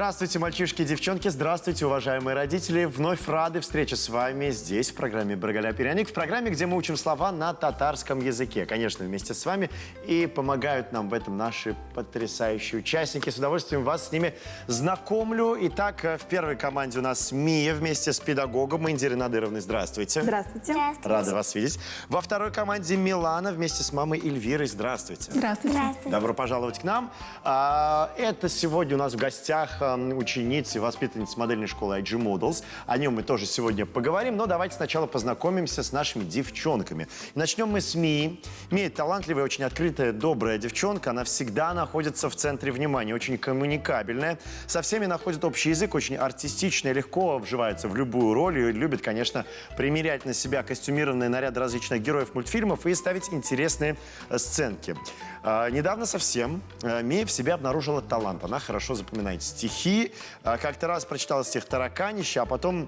Здравствуйте, мальчишки и девчонки, здравствуйте, уважаемые родители. Вновь рады встрече с вами здесь, в программе «Брагаля-Перяник», в программе, где мы учим слова на татарском языке. Конечно, вместе с вами. И помогают нам в этом наши потрясающие участники. С удовольствием вас с ними знакомлю. Итак, в первой команде у нас Мия вместе с педагогом Индирой Надыровной. Здравствуйте. Здравствуйте. Здравствуйте. Рада вас видеть. Во второй команде Милана вместе с мамой Эльвирой. Здравствуйте. Здравствуйте. Здравствуйте. Добро пожаловать к нам. Это сегодня у нас в гостях ученица и воспитанница модельной школы IG Models. О нем мы тоже сегодня поговорим, но давайте сначала познакомимся с нашими девчонками. И начнем мы с Мии. Мия талантливая, очень открытая, добрая девчонка. Она всегда находится в центре внимания, очень коммуникабельная. Со всеми находит общий язык, очень артистичная, легко вживается в любую роль и любит, конечно, примерять на себя костюмированные наряды различных героев мультфильмов и ставить интересные сценки. Недавно совсем Мия в себе обнаружила талант. Она хорошо запоминает стихи. Как-то раз прочитала стих «Тараканище», а потом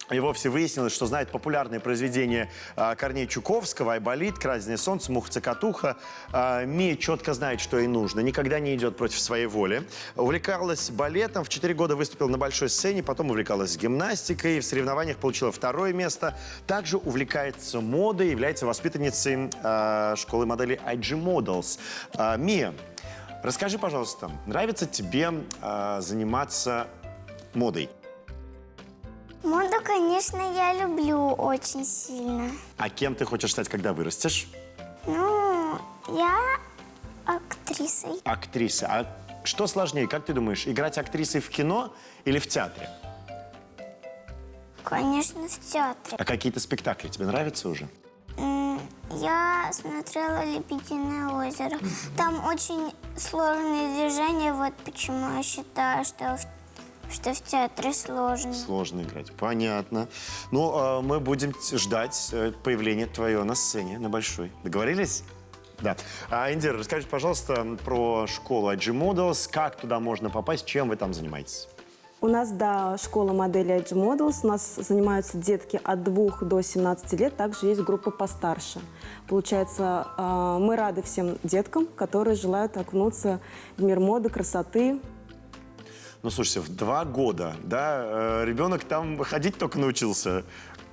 и вовсе выяснилось, что знает популярные произведения Корнея Чуковского, «Айболит», «Краденое солнце», «Муха-цокотуха». Мия четко знает, что ей нужно, никогда не идет против своей воли. Увлекалась балетом, в 4 года выступила на большой сцене, потом увлекалась гимнастикой, в соревнованиях получила 2-е место. Также увлекается модой, является воспитанницей школы моделей IG Models. Мия, расскажи, пожалуйста, нравится тебе заниматься модой? Моду, конечно, я люблю очень сильно. А кем ты хочешь стать, когда вырастешь? Ну, я актрисой. Актриса. А что сложнее, как ты думаешь, играть актрисой в кино или в театре? Конечно, в театре. А какие-то спектакли тебе нравятся уже? Я смотрела «Лебединое озеро». Там очень сложные движения, вот почему я считаю, что в театре сложно. Сложно играть. Понятно. Ну, мы будем ждать появления твоего на сцене, на большой. Договорились? Да. Индира, расскажите, пожалуйста, про школу IG Models. Как туда можно попасть? Чем вы там занимаетесь? У нас, да, школа модели IG Models. У нас занимаются детки от 2 до 17 лет. Также есть группа постарше. Получается, мы рады всем деткам, которые желают окунуться в мир моды, красоты. Ну, слушайте, в 2 года, да, ребенок там ходить только научился.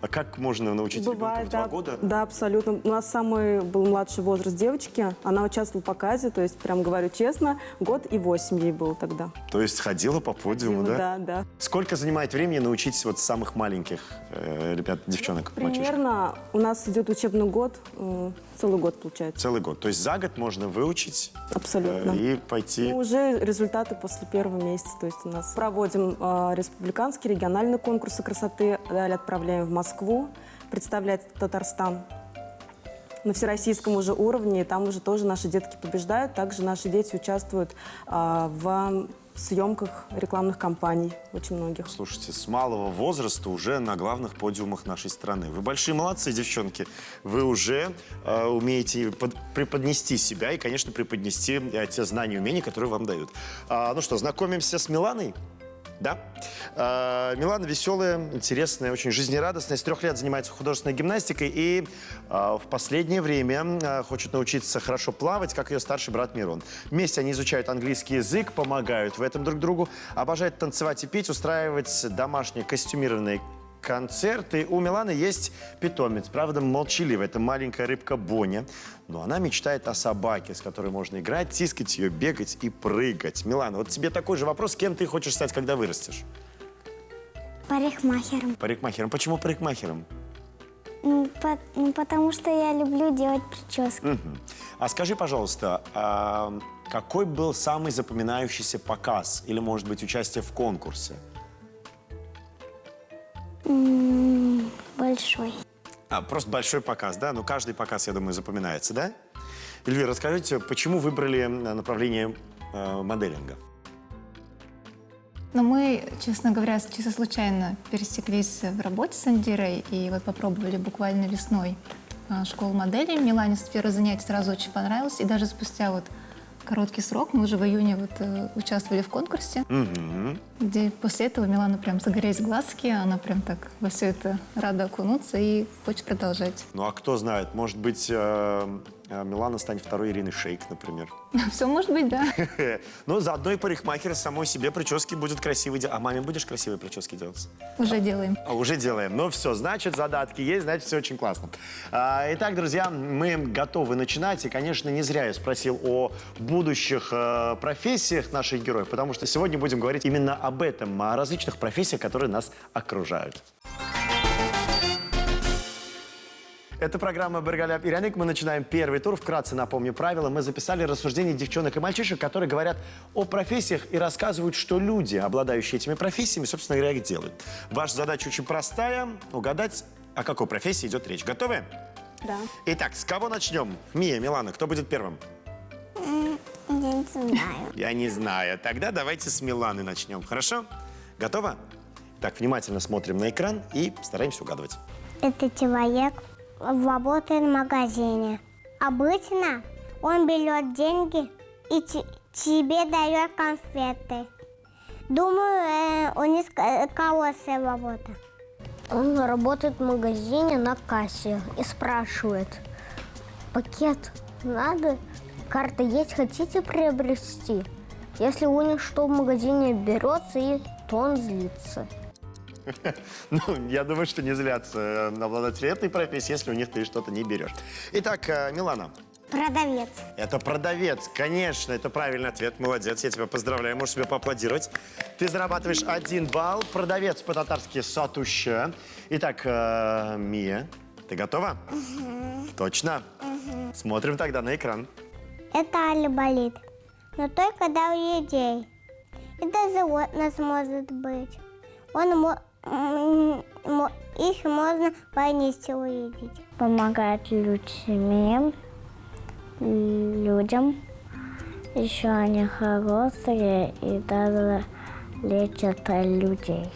А как можно научить ребенка в 2 года? Да, абсолютно. У нас самый был младший возраст девочки. Она участвовала в показе, то есть, прям говорю честно, 1 год и 8 ей было тогда. То есть ходила по подиуму, да? Да, да. Сколько занимает времени научить вот самых маленьких ребят, девчонок, мальчишек? Примерно у нас идет учебный год, целый год получается. Целый год. То есть за год можно выучить Абсолютно. и пойти... Ну, уже результаты после 1-го месяца. То есть у нас проводим республиканские, региональные конкурсы красоты, далее отправляем в Москву, представлять Татарстан на всероссийском уже уровне. И там уже тоже наши детки побеждают. Также наши дети участвуют в съемках рекламных кампаний, очень многих. Слушайте, с малого возраста уже на главных подиумах нашей страны. Вы большие молодцы, девчонки. Вы уже умеете преподнести себя и, конечно, преподнести те знания и умения, которые вам дают. Ну что, знакомимся с Миланой? Да. Милана веселая, интересная, очень жизнерадостная. С 3 лет занимается художественной гимнастикой и в последнее время хочет научиться хорошо плавать, как ее старший брат Мирон. Вместе они изучают английский язык, помогают в этом друг другу, обожают танцевать и петь, устраивать домашние костюмированные концерты. У Миланы есть питомец, правда, молчаливый. Это маленькая рыбка Боня. Но она мечтает о собаке, с которой можно играть, тискать ее, бегать и прыгать. Милана, вот тебе такой же вопрос. Кем ты хочешь стать, когда вырастешь? Парикмахером. Парикмахером. Почему парикмахером? Потому что я люблю делать прически. А скажи, пожалуйста, какой был самый запоминающийся показ? Или, может быть, участие в конкурсе? Большой. Просто большой показ, да? Ну, каждый показ, я думаю, запоминается, да? Эльвира, расскажите, почему выбрали направление моделинга? Но мы, честно говоря, чисто случайно пересеклись в работе с Индирой и вот попробовали буквально весной школу моделей. Милане с первого занятия сразу очень понравилось. И даже спустя вот короткий срок, мы уже в июне вот участвовали в конкурсе, где после этого Милана прям загорелись глазки, она прям так во все это рада окунуться и хочет продолжать. Ну, а кто знает, может быть, Милана станет второй Ириной Шейк, например. Все может быть, да. Ну, заодно и парикмахер самой себе прически будет красивый делать. А маме будешь красивые прически делать? Уже делаем. Уже делаем. Ну все, значит, задатки есть, значит, все очень классно. Итак, друзья, мы готовы начинать. И, конечно, не зря я спросил о будущих профессиях наших героев, потому что сегодня будем говорить именно об этом, о различных профессиях, которые нас окружают. Это программа «Бергаляп и Ряник». Мы начинаем первый тур. Вкратце напомню правила. Мы записали рассуждения девчонок и мальчишек, которые говорят о профессиях и рассказывают, что люди, обладающие этими профессиями, собственно говоря, их делают. Ваша задача очень простая – угадать, о какой профессии идет речь. Готовы? Да. Итак, с кого начнем? Мия, Милана, кто будет первым? Я не знаю. Я не знаю. Тогда давайте с Миланы начнем. Хорошо? Готово? Так, внимательно смотрим на экран и стараемся угадывать. Это человек работает в магазине. Обычно он берет деньги и тебе дает конфеты. Думаю, у них хорошая работа. Он работает в магазине на кассе и спрашивает: пакет надо? Карта есть, хотите приобрести? Если у них что в магазине берется, то он злится. Ну, я думаю, что не злятся обладатели этой профессии, если у них ты что-то не берешь. Итак, Милана. Продавец. Это продавец. Конечно, это правильный ответ. Молодец, я тебя поздравляю. Можешь себе поаплодировать. Ты зарабатываешь 1 балл. Продавец по-татарски «сатуще». Итак, Мия, ты готова? Точно? Смотрим тогда на экран. Это алиболит. Но только для людей. Это животное может быть. Их можно вместе увидеть. Помогает людям. Еще они хорошие и даже лечат людей.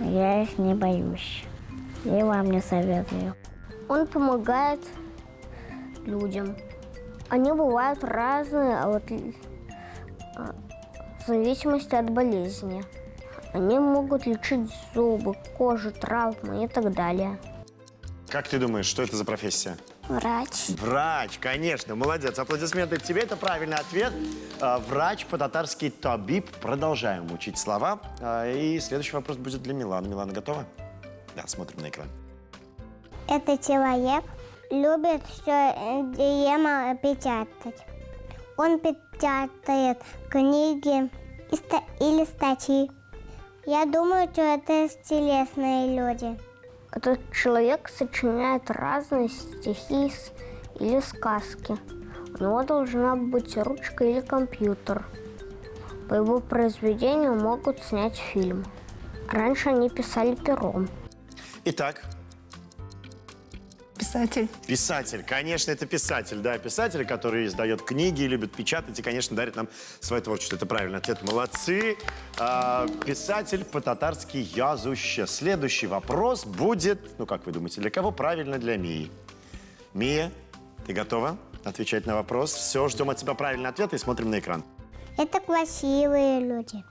Я их не боюсь. И вам не советую. Он помогает людям. Они бывают разные, в зависимости от болезни. Они могут лечить зубы, кожу, травмы и так далее. Как ты думаешь, что это за профессия? Врач. Врач, конечно, молодец. Аплодисменты тебе, это правильный ответ. Врач по-татарски «табиб». Продолжаем учить слова. И следующий вопрос будет для Миланы. Милана, готова? Да, смотрим на экран. Это человек любит все печатать. Он печатает книги или статьи. Я думаю, что это интересные люди. Этот человек сочиняет разные стихи или сказки. У него должна быть ручка или компьютер. По его произведению могут снять фильм. Раньше они писали пером. Итак, Писатель. писатель. Конечно, это писатель. Да, писатель, который издает книги, любит печатать и, конечно, дарит нам свое творчество. Это правильный ответ. Молодцы. Писатель по-татарски «язуще». Следующий вопрос будет, ну, как вы думаете, для кого? Правильно, для Мии. Мия, ты готова отвечать на вопрос? Все, ждем от тебя правильный ответ и смотрим на экран. Это красивые люди.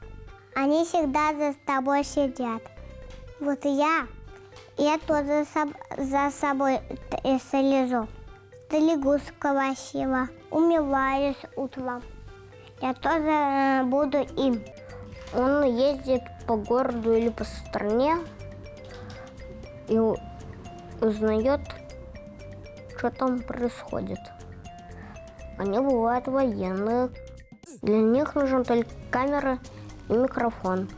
Они всегда за тобой сидят. Вот я тоже за собой слежу. Стригусь красиво, умываюсь утром. Я тоже буду им. Он ездит по городу или по стране и узнает, что там происходит. Они бывают военные. Для них нужен только камера и микрофон.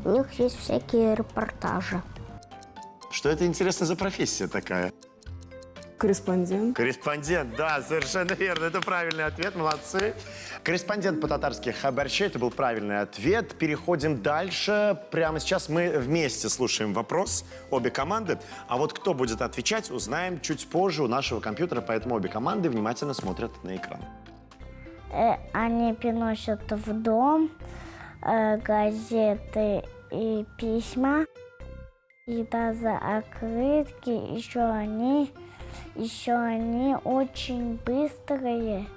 У них есть всякие репортажи. Что это, интересно, за профессия такая? Корреспондент. Корреспондент, да, совершенно верно. Это правильный ответ, молодцы. Корреспондент по-татарски «хабарчи», это был правильный ответ. Переходим дальше. Прямо сейчас мы вместе слушаем вопрос, обе команды. А вот кто будет отвечать, узнаем чуть позже у нашего компьютера, поэтому обе команды внимательно смотрят на экран. Они приносят в дом газеты и письма, и даже открытки. Еще они очень быстрые.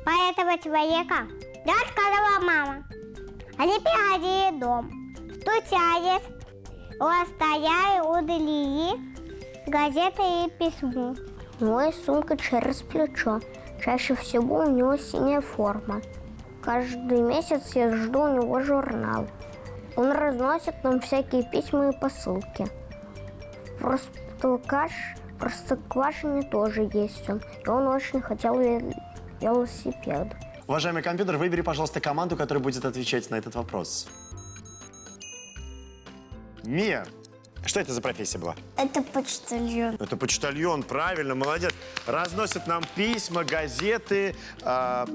Поэтому человека сказала мама. Они приходили в дом, стучались, расстояли у двери газеты и письмо. него есть сумка через плечо. Чаще всего у него синяя форма. Каждый месяц я жду у него журнал. Он разносит нам всякие письма и посылки. В Простоквашине тоже есть он. И он очень хотел велосипед. Уважаемый компьютер, выбери, пожалуйста, команду, которая будет отвечать на этот вопрос. Мия, что это за профессия была? Это почтальон. Это почтальон, правильно, молодец. Разносят нам письма, газеты.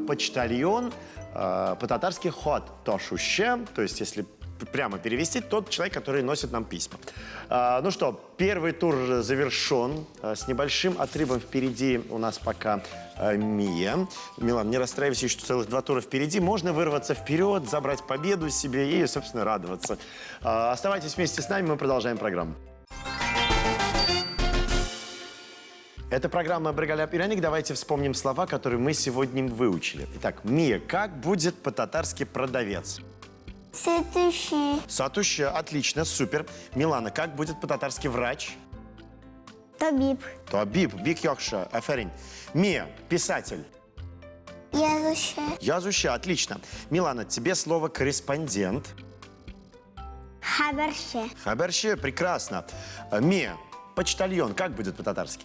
Почтальон по-татарски ход тошуще, то есть если прямо перевести, тот человек, который носит нам письма. Ну что, первый тур завершен. С небольшим отрывом впереди у нас пока Мия. Милан, не расстраивайся, еще целых 2 тура впереди. Можно вырваться вперед, забрать победу себе и, собственно, радоваться. Оставайтесь вместе с нами, мы продолжаем программу. Это программа «Бригаля Пираник». Давайте вспомним слова, которые мы сегодня выучили. Итак, Мия, как будет по-татарски продавец? Следующий. Сатуще, отлично, супер. Милана, как будет по-татарски врач? Табиб. Табиб, бик якша, аферин. Мия, писатель. Язуще. Язуще, отлично. Милана, тебе слово корреспондент. Хабарще. Хабарще, прекрасно. Мия, почтальон, как будет по-татарски?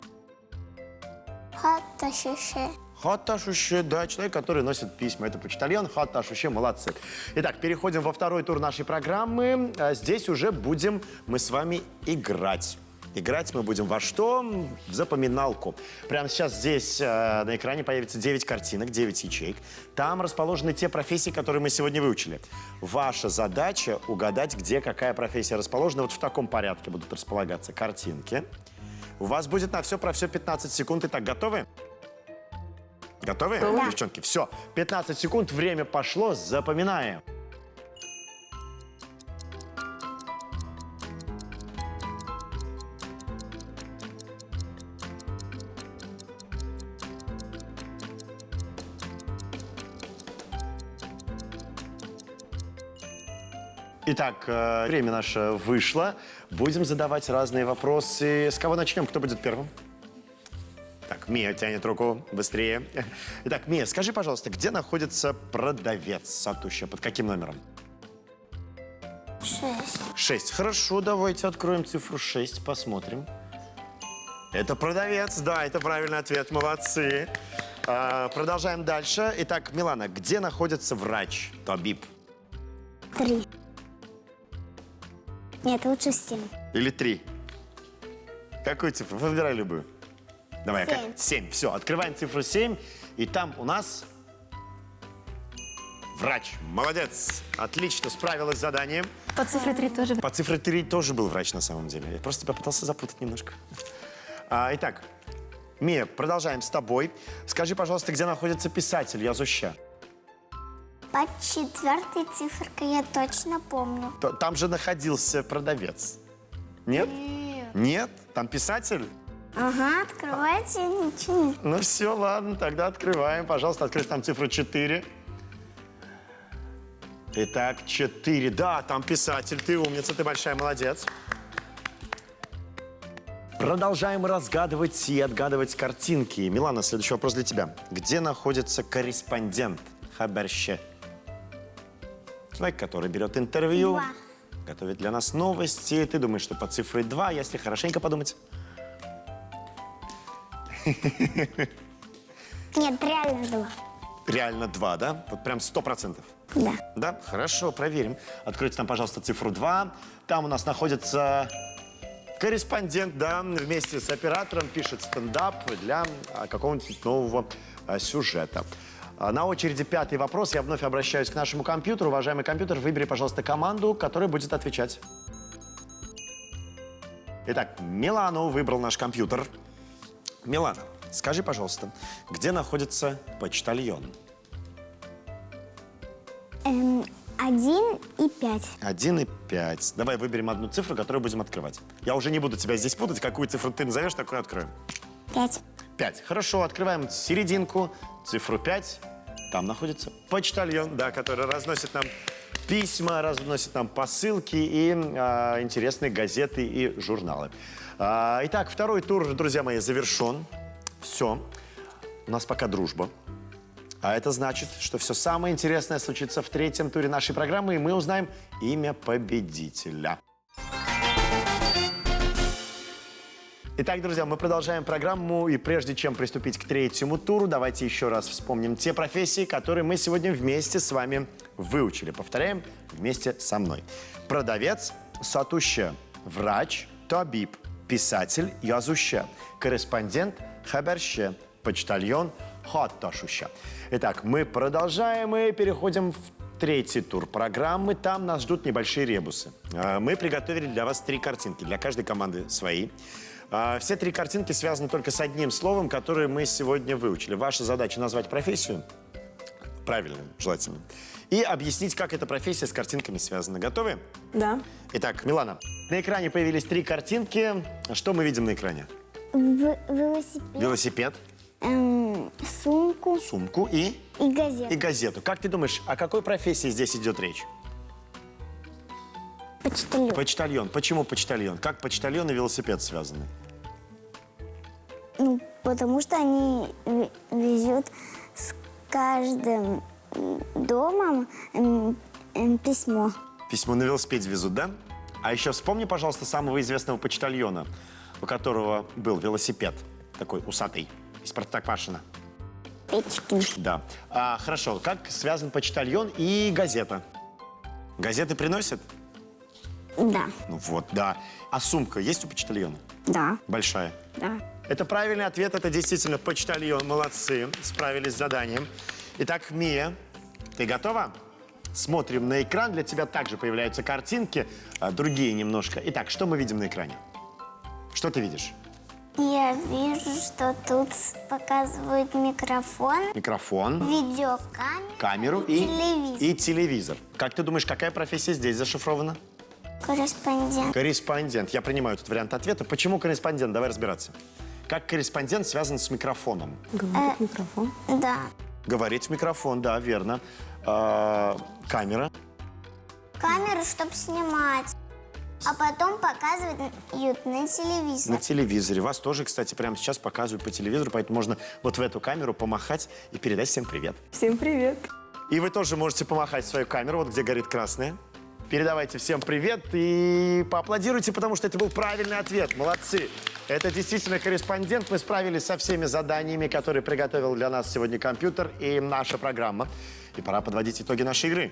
Хатташише. Хатташуще, да, человек, который носит письма. Это почтальон, хатташуще, молодцы. Итак, переходим во второй тур нашей программы. Здесь уже будем мы с вами играть. Играть мы будем во что? В запоминалку. Прямо сейчас здесь на экране появится 9 картинок, 9 ячеек. Там расположены те профессии, которые мы сегодня выучили. Ваша задача угадать, где какая профессия расположена. Вот в таком порядке будут располагаться картинки. У вас будет на все про все 15 секунд. Итак, готовы? Готовы, Да. девчонки? Все, 15 секунд, время пошло, запоминаем. Итак, время наше вышло. Будем задавать разные вопросы. С кого начнем? Кто будет первым? Так, Мия тянет руку быстрее. Итак, Мия, скажи, пожалуйста, где находится продавец Сатуща? Под каким номером? 6. 6. Хорошо, давайте откроем цифру 6, посмотрим. Это продавец, да, это правильный ответ, молодцы. Продолжаем дальше. Итак, Милана, где находится врач Табиб? 3. Нет, лучше 7. Или 3? Какую цифру? Выбирай любую. Давай, 7. 7. Все, открываем цифру 7. И там у нас врач. Молодец. Отлично, справилась с заданием. По цифре 3 тоже. По цифре 3 тоже был врач на самом деле. Я просто тебя пытался запутать немножко. Итак, Мия, продолжаем с тобой. Скажи, пожалуйста, где находится писатель Язуща? Под 4 цифркой я точно помню. Там же находился продавец. Нет? Нет? Там писатель? Ага, открывайте, ничего не... Ну все, ладно, тогда открываем. Пожалуйста, открыть там цифру 4. Итак, 4. Да, там писатель. Ты умница, ты большая молодец. Продолжаем разгадывать и отгадывать картинки. Милана, следующий вопрос для тебя. Где находится корреспондент Хабарще? Человек, который берет интервью, 2. готовит для нас новости. Ты думаешь, что по цифре 2, если хорошенько подумать? Нет, реально 2. Реально 2, да? Вот прям 100%. Да. Да? Хорошо, проверим. Откройте там, пожалуйста, цифру 2. Там у нас находится корреспондент, да, вместе с оператором пишет стендап для какого-нибудь нового сюжета. На очереди 5-й вопрос. Я вновь обращаюсь к нашему компьютеру. Уважаемый компьютер, выбери, пожалуйста, команду, которая будет отвечать. Итак, Милану выбрал наш компьютер. Милана, скажи, пожалуйста, где находится почтальон? 1 и 5. 1 и 5. Давай выберем одну цифру, которую будем открывать. Я уже не буду тебя здесь путать. Какую цифру ты назовешь, такую откроем. 5. 5. Хорошо, открываем серединку, цифру 5. Там находится почтальон, да, который разносит нам письма, разносит нам посылки и интересные газеты и журналы. Итак, второй тур, друзья мои, завершен. Все. У нас пока дружба. А это значит, что все самое интересное случится в третьем туре нашей программы, и мы узнаем имя победителя. Итак, друзья, мы продолжаем программу, и прежде чем приступить к третьему туру, давайте еще раз вспомним те профессии, которые мы сегодня вместе с вами выучили. Повторяем вместе со мной. Продавец – сатуще, врач – табиб, писатель – язуще, корреспондент – хаберще, почтальон – хатташуще. Итак, мы продолжаем и переходим в третий тур программы. Там нас ждут небольшие ребусы. Мы приготовили для вас 3 картинки, для каждой команды свои. Все 3 картинки связаны только с одним словом, которое мы сегодня выучили. Ваша задача назвать профессию, правильную, желательно, и объяснить, как эта профессия с картинками связана. Готовы? Да. Итак, Милана, на экране появились 3 картинки. Что мы видим на экране? Велосипед, Велосипед, сумку сумку и газету. газету. Как ты думаешь, о какой профессии здесь идет речь? Почтальон. Почтальон. Почему почтальон? Как почтальон и велосипед связаны? Ну, потому что они везут с каждым домом письмо. Письмо на велосипеде везут, да? А еще вспомни, пожалуйста, самого известного почтальона, у которого был велосипед, такой усатый, из Простоквашино. Печкин. Да. Хорошо. Как связан почтальон и газета? Газеты приносят? Да. Ну вот, да. А сумка есть у почтальона? Да. Большая? Да. Это правильный ответ, это действительно почтальон. Молодцы, справились с заданием. Итак, Мия, ты готова? Смотрим на экран, для тебя также появляются картинки, другие немножко. Итак, что мы видим на экране? Что ты видишь? Я вижу, что тут показывают микрофон, Микрофон, видеокамеру, камеру телевизор. и телевизор. Как ты думаешь, какая профессия здесь зашифрована? Корреспондент. Корреспондент. Я принимаю этот вариант ответа. Почему корреспондент? Давай разбираться. Как корреспондент связан с микрофоном? Говорит микрофон. Да. Говорить в микрофон, да, верно. Камера. Камеру, чтобы снимать. А потом показывают на телевизор. На телевизоре. Вас тоже, кстати, прямо сейчас показывают по телевизору, поэтому можно вот в эту камеру помахать и передать всем привет. Всем привет. И вы тоже можете помахать в свою камеру, вот где горит красная. Передавайте всем привет и поаплодируйте, потому что это был правильный ответ. Молодцы. Это действительно корреспондент. Мы справились со всеми заданиями, которые приготовил для нас сегодня компьютер и наша программа. И пора подводить итоги нашей игры.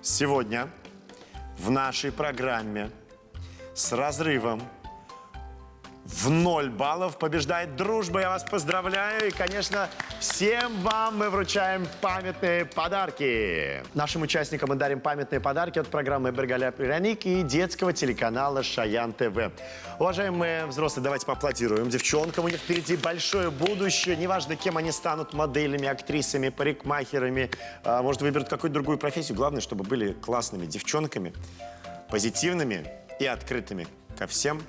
Сегодня в нашей программе с разрывом в 0 баллов побеждает дружба. Я вас поздравляю. И, конечно, всем вам мы вручаем памятные подарки. Нашим участникам мы дарим памятные подарки от программы «Бергаля Пираник» и детского телеканала «Шаян ТВ». Уважаемые взрослые, давайте поаплодируем девчонкам. У них впереди большое будущее. Неважно, кем они станут, моделями, актрисами, парикмахерами. Может, выберут какую-то другую профессию. Главное, чтобы были классными девчонками, позитивными и открытыми ко всем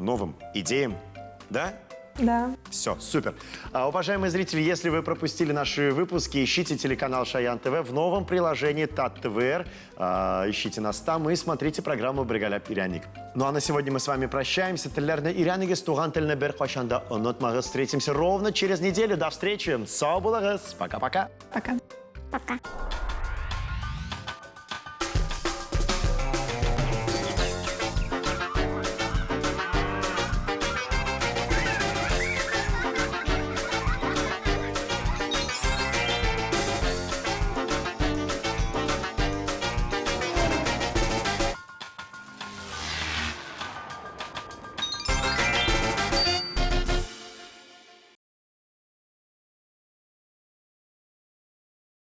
новым идеям, да? Да. Все, супер. Уважаемые зрители, если вы пропустили наши выпуски, ищите телеканал Шаян ТВ в новом приложении ТАТ ТВР. Ищите нас там и смотрите программу «Бергаля Пираник». Ну а на сегодня мы с вами прощаемся. Встретимся ровно через неделю. До встречи. Пока-пока. Пока. Пока.